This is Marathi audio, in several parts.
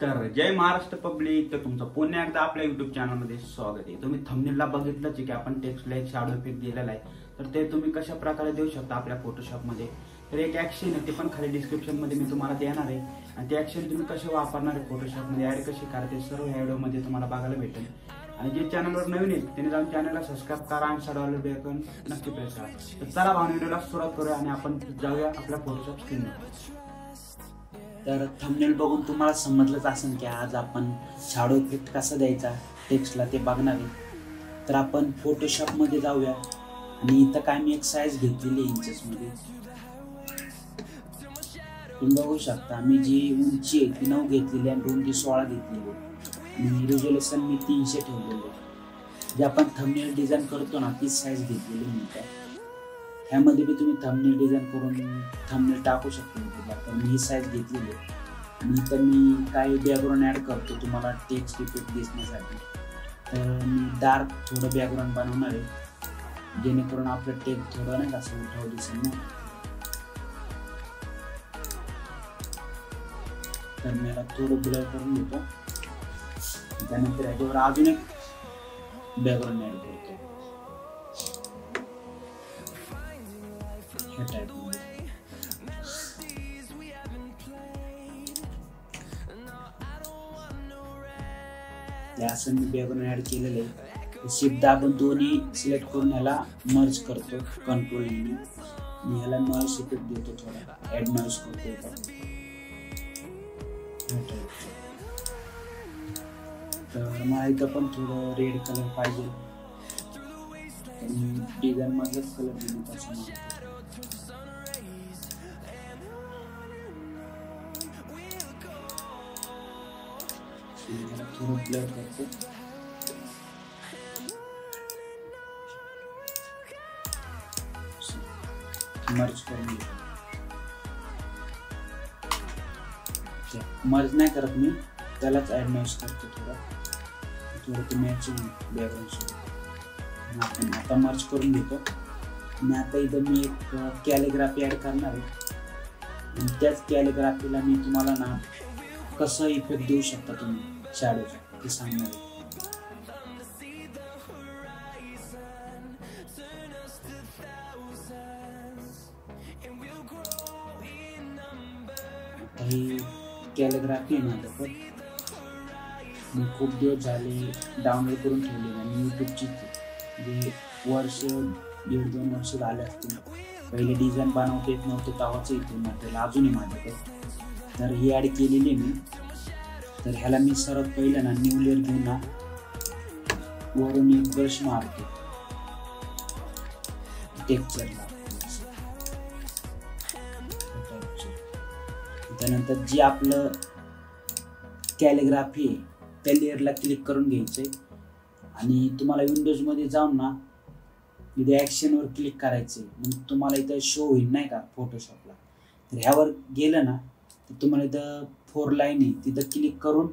तर जय महाराष्ट्र पब्लिक. तर तुमचं पुन्हा एकदा आपल्या युट्यूब चॅनलमध्ये स्वागत आहे. तुम्ही थंबनेलला बघितलंच की आपण टेक्स्टला एक शॅडो इफेक्ट दिलेला आहे. तर ते तुम्ही कशा प्रकारे देऊ शकता आपल्या फोटोशॉपमध्ये. तर एक ऍक्शन आहे ते पण खाली डिस्क्रिप्शन मध्ये मी तुम्हाला देणार आहे आणि ते ऍक्शन तुम्ही कसे वापरणार आहे फोटोशॉपमध्ये ऍड कशी करते सर्व या व्हिडिओमध्ये तुम्हाला बघायला भेटेल. आणि जे चॅनलवर नवीन आहे त्यांनी जाऊन चॅनलला सबस्क्राईब करा आणि साईडवाला बेल आयकॉन नक्की प्रेस करा. तर चला भाऊ व्हिडिओला सुरुवात करूया आणि आपण जाऊया आपल्या फोटोशॉप स्क्रीनवर. तर थंबनेल बघून तुम्हाला समजलंच असेल की आज आपण शॅडो इफेक्ट कसा द्यायचा टेक्स्टला ते बघणार आहे. तर आपण फोटोशॉपमध्ये जाऊया आणि इथं काय मी एक साईज घेतलेली इंचेसमध्ये तुम्ही बघू शकता. मी जी उंची आहे ती 9 घेतलेली आणि रुंदी 16 घेतलेली आणि रिझोल्युशन मी 300 ठेवलेलं आहे. जे आपण थंबनेल डिझाईन करतो ना तीच साईज घेतलेली मी. ह्यामध्ये बी तुम्ही थंबनेल डिझाईन करून थंबनेल टाकू शकता. पण मी ही साईज घेतलेली आहे आणि इथं मी काही बॅकग्राऊंड ॲड करतो तुम्हाला टेक्स्ट इफेक्ट दिसण्यासाठी. तर मी डार्क थोडं बॅकग्राऊंड बनवणार आहे जेणेकरून आपलं टेक्स्ट थोडं नाही असं उठाव दिसेल ना. तर मी याला थोडं ब्लर करून घेतो. त्यानंतर याच्यावर अजून एक बॅकग्राऊंड ॲड करतो ह्या टाईपमध्ये. असं मी बॅकग्राऊंड ॲड केलेलं आहे. शिफ्ट दाबून दोन्ही सिलेक्ट करून ह्याला मर्ज करतो कंट्रोल ने. मी ह्याला नॉइस इफेक्ट देतो थोडा ॲड नॉइस करतो. तर मला इथं पण थोडं रेड कलर पाहिजे. डिझाईन मधलाच कलर देण्यापासून थोडं ब्लर करतो. मर्ज करून घेतो. मर्ज नाही करत मी त्यालाच ॲड नॉइस करतो थोडं ते मॅचिंग बॅकग्राऊंड सोबत. आपण आता मर्ज करून घेतो. आणि आता इथं मी एक कॅलिग्राफी ॲड करणार आहे आणि त्याच कॅलिग्राफीला मी तुम्हाला ना कसं इफेक्ट देऊ शकता तुम्ही शॅडोचा ते सांगणार आहे. ही कॅलिग्राफी आहे माझ्याकडे. मी खूप दिवस झाले डाउनलोड करून ठेवलेली आणि यूट्यूबची जे वर्ष 1.5-2 वर्ष झाले असतील. पहिले डिझाईन बनवता येत नव्हतं तेव्हाच इथे मटेरियल अजूनही माझ्याकडे. तर ही ॲड केलेली मी. तर ह्याला मी सर्वात पहिलं ना न्यू लेअर घेऊन ना वरून एक ब्रश मारतो टेक्स्चरला. त्यानंतर जे आपलं कॅलिग्राफी आहे त्या लेअरला क्लिक करून घ्यायचंय आणि तुम्हाला विंडोजमध्ये जाऊन ना इथे ॲक्शनवर क्लिक करायचंय. मग तुम्हाला इथं शो होईल नाही का फोटोशॉपला. तर ह्यावर गेलं ना तर तुम्हाला इथं 4 लाईन आहे तिथं क्लिक करून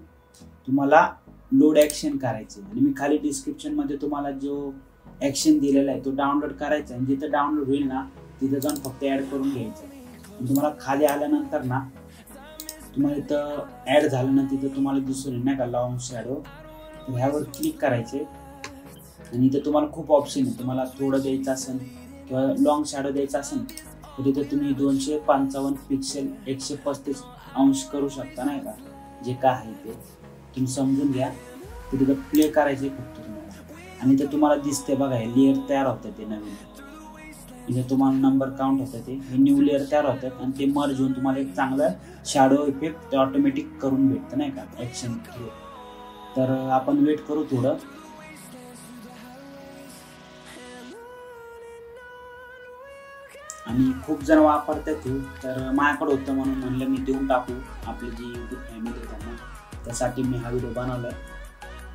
तुम्हाला लोड ॲक्शन करायचं. आणि मी खाली डिस्क्रिप्शनमध्ये तुम्हाला जो ॲक्शन दिलेला आहे तो डाउनलोड करायचा आणि जिथं डाउनलोड होईल ना तिथं जाऊन फक्त ॲड करून घ्यायचं. तुम्हाला खाली आल्यानंतर ना तुम्हाला इथं ॲड झालं ना तिथं तुम्हाला दिसून नाही का लॉंग शॅडो. तर ह्यावर क्लिक करायचे आणि इथं तुम्हाला खूप ऑप्शन आहे. तुम्हाला थोडं द्यायचं असेल किंवा लॉंग शॅडो द्यायचा असेल तर इथं तुम्ही 255 पिक्सेल 135 अंश करू शकता नाही का. जे काय आहे ते तुम्ही समजून घ्या. तर तिथं प्ले करायचे फक्त तुम्हाला आणि इथं तुम्हाला दिसते बघा हे लेअर तयार होतं ते नवीन. इथे तुम्हाला नंबर काउंट होतं ते न्यू लेअर तयार होतात आणि ते मर्ज होऊन तुम्हाला एक चांगलं शॅडो इफेक्ट ऑटोमॅटिक करून भेटतं नाही का ॲक्शन थ्रू. तर आपण वेट करू थोडं. आणि खूप जण वापरतात हे. तर माझ्याकडे होतं म्हणून म्हणलं मी देऊन टाकू आपली जी यूट्यूब फॅमिली त्यांना. त्यासाठी मी हा व्हिडिओ बनवला.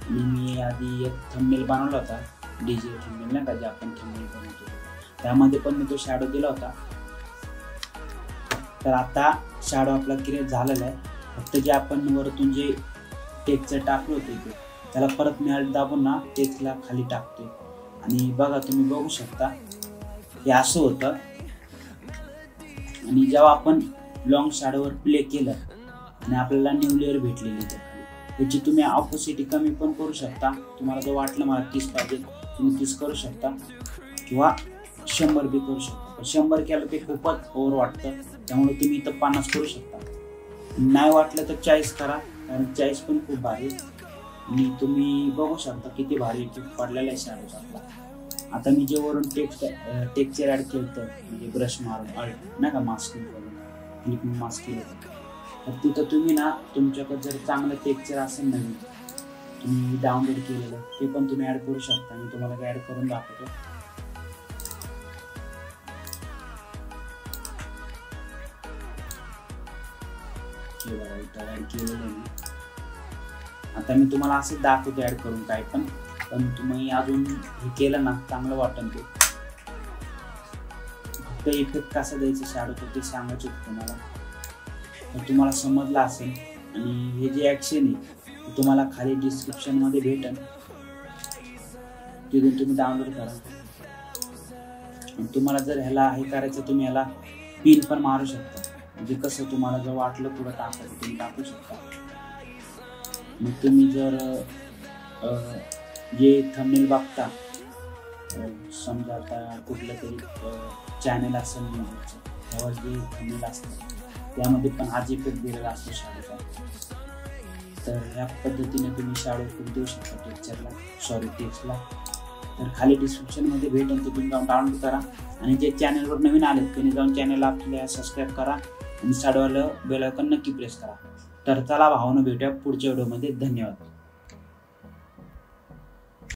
आणि मी आधी एक थंबनेल बनवला होता डीजे थंबनेल नाही का जे आपण थंबनेल बनवतो त्यामध्ये पण मी तो शॅडो दिला होता. तर आता शॅडो आपला क्रिएट झालेला आहे. फक्त जे आपण वरतून जे टेक्स्चर टाकलं होतं इथे त्याला परत मी हॅल्ट दाबून ना टेक्स्टला खाली टाकतोय. आणि बघा तुम्ही बघू शकता हे असं होतं. आणि जेव्हा आपण लॉंग शॅडोवर प्ले केलं आणि आपल्याला न्यू लेअर भेटलेली आहे. त्याची तुम्ही ऑपोसिटी कमी पण करू शकता. तुम्हाला जर वाटलं मला 30 पाहिजे तुम्ही 30 करू शकता किंवा 100 बी करू शकता. 100 केलं ते खूपच ओव्हर वाटतं, त्यामुळे तुम्ही इथं 50 करू शकता. नाही वाटलं तर 40 करा, कारण 40 पण खूप भारी आणि तुम्ही बघू शकता किती भारी इफेक्ट पडलेला आहे शॅडोचा आपला. आता मी जे वरून टेक्स्चर ॲड केलं तर म्हणजे ब्रश मारून अल्ट नाही का मास्किंग करून क्लिक मास्क केलं तर तिथं तुम्ही ना तुमच्याकडे जर चांगलं टेक्स्चर असेल नवीन तुम्ही डाउनलोड केलेलं ते पण तुम्ही ॲड करू शकता. मी तुम्हाला ॲड करून दाखवतो. हे बघा इथं ॲड केलेलं आहे मी. आता मी तुम्हाला असं दाखवतो ॲड करून काय पण तुम्ही अजून हे केलं ना चांगलं वाटेल. ते फक्त इफेक्ट कसा द्यायचं शॅडोचं ते सांगायचं होतं तुम्हाला, तर तुम्हाला समजलं असेल. आणि हे जे ॲक्शन आहे ते तुम्हाला खाली डिस्क्रिप्शनमध्ये भेटेल, तिथून तुम्ही डाउनलोड करा. आणि तुम्हाला जर ह्याला हे करायचं तुम्ही ह्याला पिन पण मारू शकता. म्हणजे कसं तुम्हाला जर वाटलं पुढं टाकायचं तुम्ही टाकू शकता. मग तुम्ही जर जे थंबनेल बघता समजा आता कुठलं तरी चॅनल असेल म्युझिकचं त्यावर जे थंबनेल असतं त्यामध्ये पण हाच इफेक्ट दिलेला असतो शॅडोचा. तर ह्या पद्धतीने तुम्ही शॅडो इफेक्ट देऊ शकता टेक्स्टला. तर खाली डिस्क्रिप्शनमध्ये भेटेल, तिथून जाऊन डाउनलोड करा. आणि जे चॅनलवर नवीन आलेत त्यांनी जाऊन चॅनलला आपल्याला सबस्क्राईब करा आणि शॅडोवालं बेल आयकॉन नक्की प्रेस करा. तर चला भावांनो भेटूया पुढच्या व्हिडिओमध्ये. धन्यवाद.